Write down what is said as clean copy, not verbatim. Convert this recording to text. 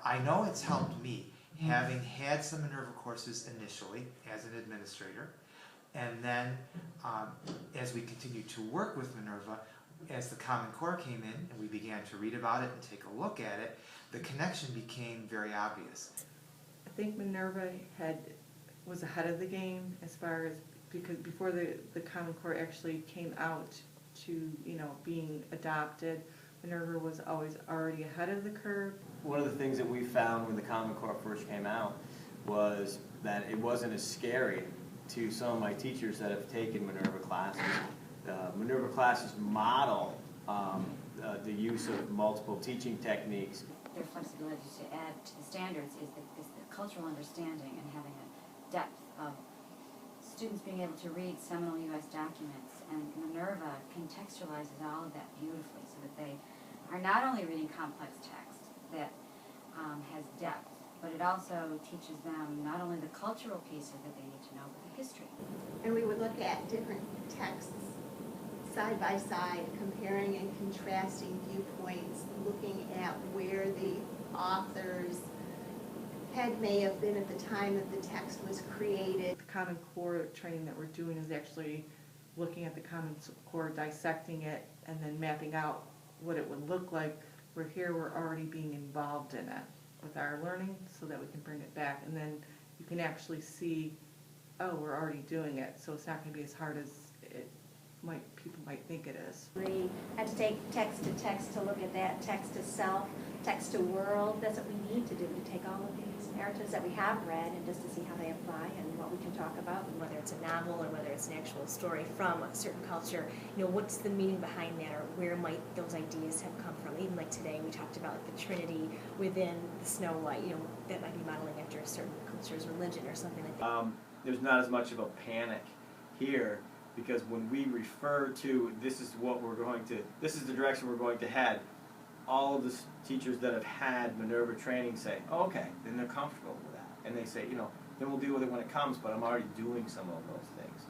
I know it's helped me, having had some Minerva courses initially as an administrator, and then as we continued to work with Minerva, as the Common Core came in and we began to read about it and take a look at it, the connection became very obvious. I think Minerva was ahead of the game as far as, because before the Common Core actually came out to, being adopted, Minerva was always already ahead of the curve. One of the things that we found when the Common Core first came out was that it wasn't as scary to some of my teachers that have taken Minerva classes. Minerva classes model the use of multiple teaching techniques. Their flexibility to add to the standards is the cultural understanding and having a depth of students being able to read seminal U.S. documents, and Minerva contextualizes all of that beautifully so that they are not only reading complex text that has depth, but it also teaches them not only the cultural pieces that they need to know, but the history. And we would look at different texts side by side, comparing and contrasting viewpoints, looking at where the author's head may have been at the time that the text was created. The Common Core training that we're doing is actually looking at the Common Core, dissecting it, and then mapping out what it would look like. Where here we're already being involved in it with our learning so that we can bring it back, and then you can actually see, oh, we're already doing it, so it's not going to be as hard as people might think it is. We had to take text to text to look at that, text to self, text to world. That's what we need to do, to take all of these narratives that we have read and just to see how they apply and what we can talk about. And whether it's a novel or whether it's an actual story from a certain culture, what's the meaning behind that, or where might those ideas have come from? Even like today, we talked about the Trinity within the Snow White, that might be modeling after a certain culture's religion or something like that. There's not as much of a panic here, because when we refer to this is the direction we're going to head, all of the teachers that have had Minerva training say, oh, okay, then they're comfortable with that. And they say, then we'll deal with it when it comes, but I'm already doing some of those things.